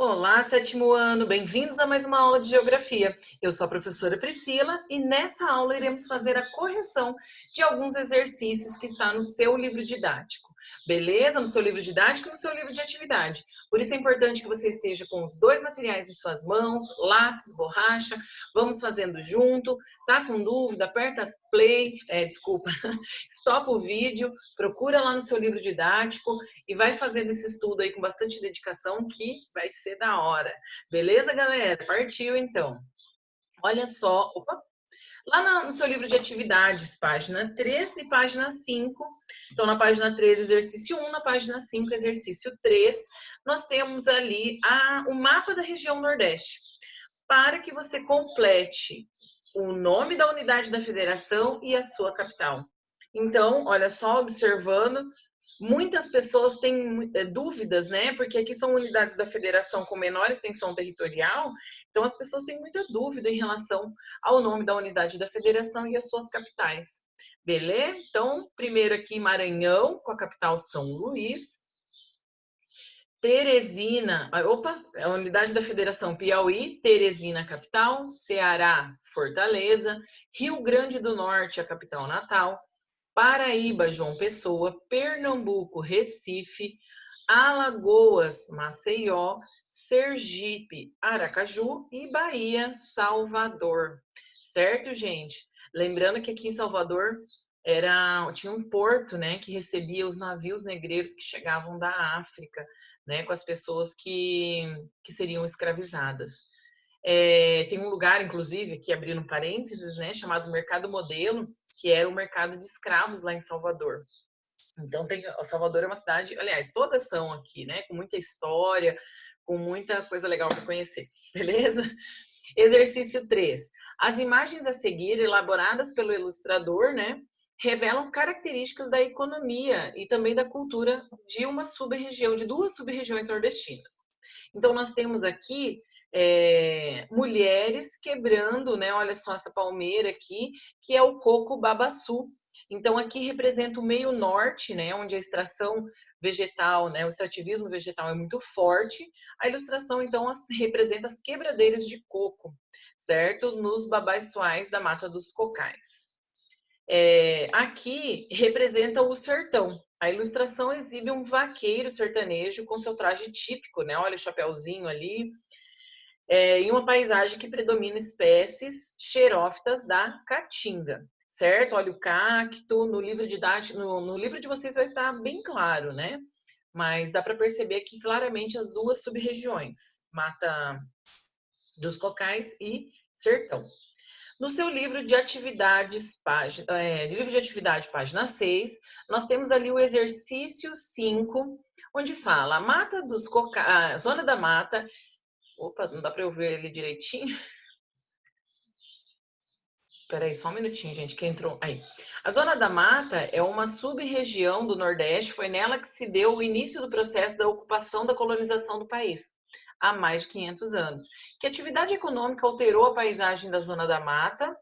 Olá, sétimo ano, bem-vindos a mais uma aula de Geografia. Eu sou a professora Priscila e nessa aula iremos fazer a correção de alguns exercícios que está no seu livro didático. Beleza? No seu livro didático e no seu livro de atividade. Por isso é importante que você esteja com os dois materiais em suas mãos, lápis, borracha, vamos fazendo junto. Tá com dúvida? Aperta play, stop o vídeo, procura lá no seu livro didático e vai fazendo esse estudo aí com bastante dedicação que vai ser da hora. Beleza, galera? Partiu, então. Olha só, opa, lá no seu livro de atividades, página 3 e página 5. Então, na página 3, exercício 1, na página 5, exercício 3, nós temos ali o mapa da região Nordeste. Para que você complete o nome da unidade da federação e a sua capital. Então, olha só, observando, muitas pessoas têm dúvidas, né? Porque aqui são unidades da federação com menor extensão territorial, então as pessoas têm muita dúvida em relação ao nome da unidade da federação e as suas capitais. Beleza? Então, primeiro aqui Maranhão, com a capital São Luís. Teresina, a unidade da Federação Piauí, Teresina, capital, Ceará, Fortaleza, Rio Grande do Norte, a capital Natal, Paraíba, João Pessoa, Pernambuco, Recife, Alagoas, Maceió, Sergipe, Aracaju e Bahia, Salvador. Certo, gente? Lembrando que aqui em Salvador tinha um porto, né, que recebia os navios negreiros que chegavam da África, né, com as pessoas que seriam escravizadas. Tem um lugar, inclusive, aqui abrindo parênteses, né, chamado Mercado Modelo, que era um mercado de escravos lá em Salvador. Então, Salvador é uma cidade, aliás, todas são aqui, né, com muita história, com muita coisa legal para conhecer, beleza? Exercício 3. As imagens a seguir, elaboradas pelo ilustrador, né, revelam características da economia e também da cultura de uma sub-região, de duas sub-regiões nordestinas. Então, nós temos aqui mulheres quebrando, né? Olha só essa palmeira aqui, que é o coco babaçu. Então, aqui representa o meio norte, né? Onde a extração vegetal, né? O extrativismo vegetal é muito forte. A ilustração, então, representa as quebradeiras de coco, certo? Nos babaçuais da Mata dos Cocais. Aqui representa o sertão. A ilustração exibe um vaqueiro sertanejo com seu traje típico, né? Olha o chapéuzinho ali, em uma paisagem que predomina espécies xerófitas da caatinga, certo? Olha o cacto, no livro didático, no livro de vocês vai estar bem claro, né? Mas dá para perceber aqui claramente as duas sub-regiões, Mata dos Cocais e Sertão. No seu livro de atividades, página 6, nós temos ali o exercício 5, onde fala a Mata dos Cocais, a zona da mata. Opa, não dá para eu ver ele direitinho. Peraí, só um minutinho, gente, que entrou. Aí. A Zona da Mata é uma sub-região do Nordeste, foi nela que se deu o início do processo da ocupação da colonização do país, há mais de 500 anos. Que atividade econômica alterou a paisagem da Zona da Mata,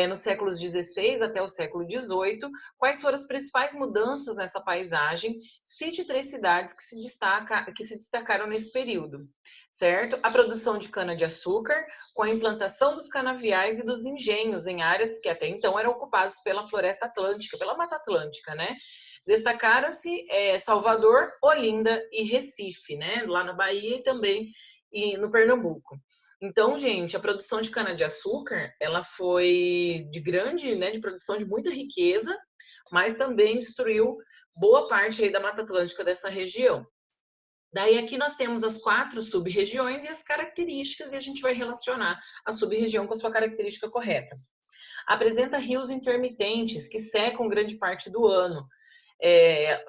nos séculos XVI até o século XVIII? Quais foram as principais mudanças nessa paisagem? Cite 3 cidades que se destacaram nesse período, certo? A produção de cana-de-açúcar, com a implantação dos canaviais e dos engenhos em áreas que até então eram ocupadas pela floresta atlântica, pela Mata Atlântica, né? Destacaram-se Salvador, Olinda e Recife, né? Lá na Bahia e também no Pernambuco. Então, gente, a produção de cana-de-açúcar, ela foi de grande, né, de produção de muita riqueza, mas também destruiu boa parte aí da Mata Atlântica dessa região. Daí aqui nós temos as 4 sub-regiões e as características, e a gente vai relacionar a sub-região com a sua característica correta. Apresenta rios intermitentes que secam grande parte do ano.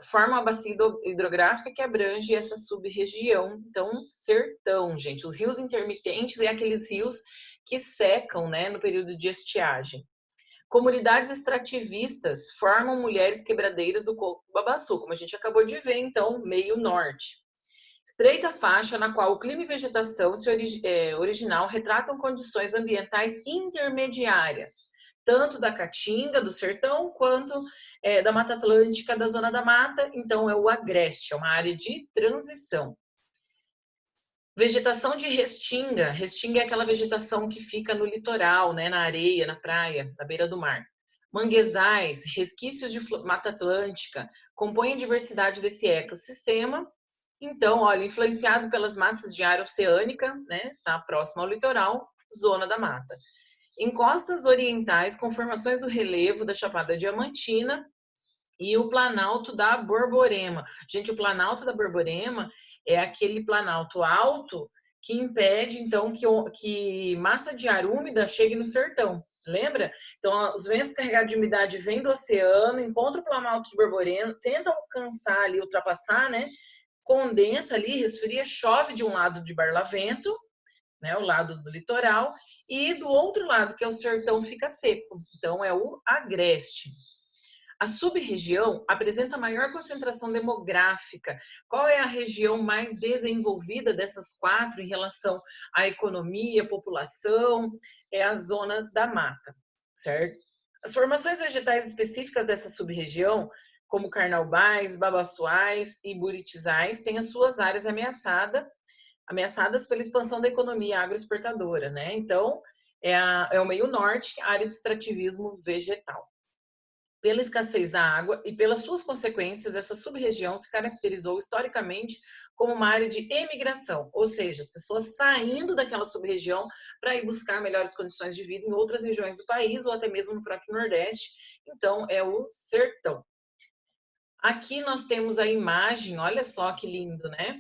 Forma uma bacia hidrográfica que abrange essa sub-região, então, sertão, gente. Os rios intermitentes é aqueles rios que secam, né, no período de estiagem. Comunidades extrativistas formam mulheres quebradeiras do coco babaçu, como a gente acabou de ver, então, meio norte. Estreita faixa na qual o clima e vegetação original retratam condições ambientais intermediárias, tanto da Caatinga, do sertão, quanto da Mata Atlântica, da Zona da Mata. Então, é o agreste, é uma área de transição. Vegetação de restinga. Restinga é aquela vegetação que fica no litoral, né, na areia, na praia, na beira do mar. Manguezais, resquícios de Mata Atlântica, compõem a diversidade desse ecossistema. Então, olha, influenciado pelas massas de ar oceânica, né, está próximo ao litoral, zona da mata. Em costas orientais, com formações do relevo da Chapada Diamantina e o Planalto da Borborema. Gente, o Planalto da Borborema é aquele planalto alto que impede, então, que massa de ar úmida chegue no sertão. Lembra? Então, os ventos carregados de umidade vêm do oceano, encontram o Planalto de Borborema, tentam alcançar ali, ultrapassar, né? Condensa ali, resfria, chove de um lado de Barlavento, né? O lado do litoral, e do outro lado, que é o sertão, fica seco. Então, é o agreste. A sub-região apresenta maior concentração demográfica. Qual é a região mais desenvolvida dessas quatro em relação à economia, população? É a zona da mata, certo? As formações vegetais específicas dessa sub-região, como carnaubais, babaçuais e buritizais, têm as suas áreas ameaçadas pela expansão da economia agroexportadora, né? Então, é o meio norte, área de extrativismo vegetal. Pela escassez da água e pelas suas consequências, essa sub-região se caracterizou historicamente como uma área de emigração, ou seja, as pessoas saindo daquela sub-região para ir buscar melhores condições de vida em outras regiões do país ou até mesmo no próprio Nordeste. Então, é o sertão. Aqui nós temos a imagem, olha só que lindo, né?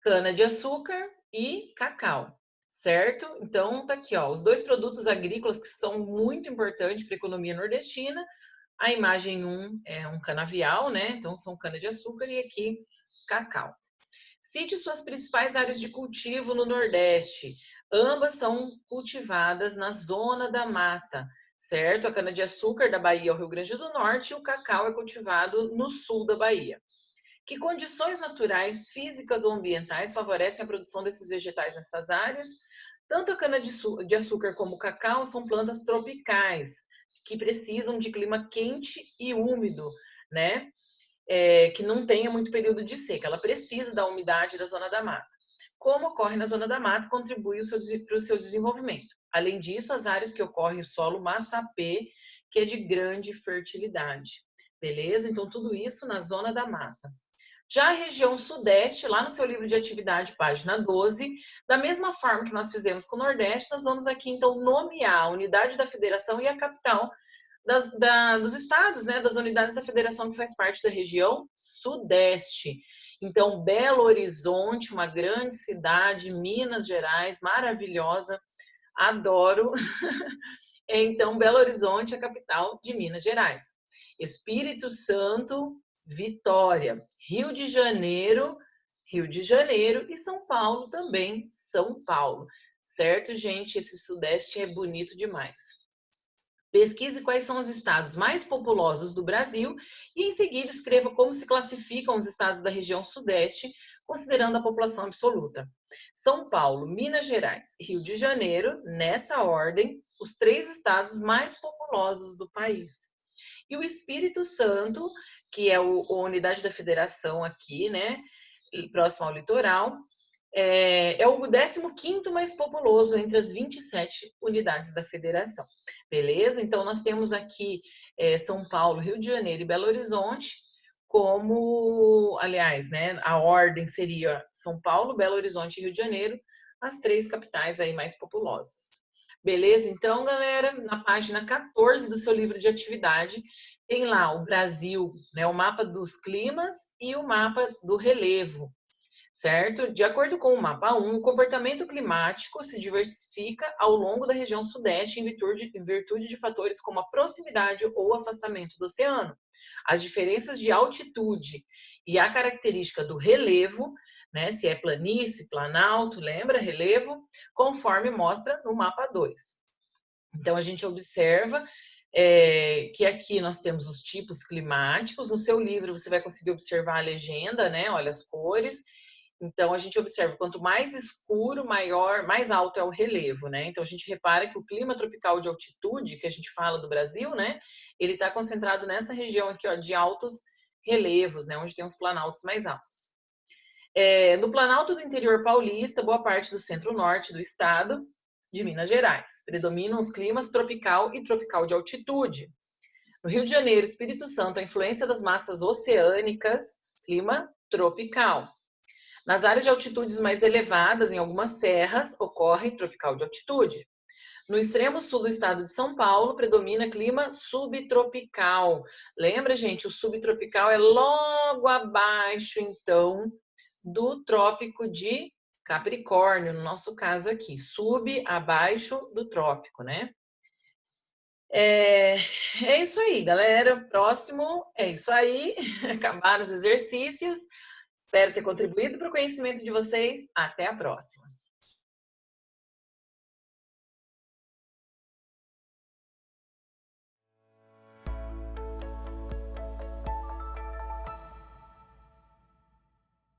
Cana-de-açúcar e cacau, certo? Então, tá aqui, ó, os dois produtos agrícolas que são muito importantes para a economia nordestina. A imagem 1 é um canavial, né? Então, são cana-de-açúcar e aqui cacau. Cite suas principais áreas de cultivo no Nordeste. Ambas são cultivadas na zona da mata, certo? A cana-de-açúcar da Bahia ao Rio Grande do Norte e o cacau é cultivado no sul da Bahia. Que condições naturais, físicas ou ambientais favorecem a produção desses vegetais nessas áreas? Tanto a cana-de-açúcar como o cacau são plantas tropicais, que precisam de clima quente e úmido, né? Que não tenha muito período de seca. Ela precisa da umidade da zona da mata. Como ocorre na zona da mata, contribui para o seu desenvolvimento. Além disso, as áreas que ocorre o solo massapê, que é de grande fertilidade. Beleza? Então, tudo isso na zona da mata. Já a região sudeste, lá no seu livro de atividade, página 12, da mesma forma que nós fizemos com o Nordeste, nós vamos aqui, então, nomear a unidade da federação e a capital dos estados, né, das unidades da federação que faz parte da região sudeste. Então, Belo Horizonte, uma grande cidade, Minas Gerais, maravilhosa, adoro. Então, Belo Horizonte, a capital de Minas Gerais. Espírito Santo, Vitória. Rio de Janeiro e São Paulo também, São Paulo. Certo, gente? Esse Sudeste é bonito demais. Pesquise quais são os estados mais populosos do Brasil e, em seguida, escreva como se classificam os estados da região Sudeste, considerando a população absoluta. São Paulo, Minas Gerais e Rio de Janeiro, nessa ordem, os 3 estados mais populosos do país. E o Espírito Santo, que é a unidade da federação aqui, né, próximo ao litoral, é o 15º mais populoso entre as 27 unidades da federação. Beleza? Então, nós temos aqui São Paulo, Rio de Janeiro e Belo Horizonte, como, aliás, né, a ordem seria São Paulo, Belo Horizonte e Rio de Janeiro, as 3 capitais aí mais populosas. Beleza? Então, galera, na página 14 do seu livro de atividade, tem lá o Brasil, né, o mapa dos climas e o mapa do relevo, certo? De acordo com o mapa 1, o comportamento climático se diversifica ao longo da região sudeste em virtude de fatores como a proximidade ou afastamento do oceano, as diferenças de altitude e a característica do relevo, né, se é planície, planalto, lembra? Relevo, conforme mostra no mapa 2. Então, a gente observa que aqui nós temos os tipos climáticos. No seu livro, você vai conseguir observar a legenda, né? Olha as cores. Então, a gente observa, quanto mais escuro, maior, mais alto é o relevo, né? Então, a gente repara que o clima tropical de altitude, que a gente fala do Brasil, né? Ele está concentrado nessa região aqui, ó, de altos relevos, né? Onde tem os planaltos mais altos. No Planalto do Interior Paulista, boa parte do centro-norte do estado de Minas Gerais. Predominam os climas tropical e tropical de altitude. No Rio de Janeiro, Espírito Santo, a influência das massas oceânicas, clima tropical. Nas áreas de altitudes mais elevadas, em algumas serras, ocorre tropical de altitude. No extremo sul do estado de São Paulo, predomina clima subtropical. Lembra, gente, o subtropical é logo abaixo, então, do trópico de Capricórnio, no nosso caso aqui. Abaixo do trópico, né? É isso aí, galera. Próximo, é isso aí. Acabaram os exercícios. Espero ter contribuído para o conhecimento de vocês. Até a próxima.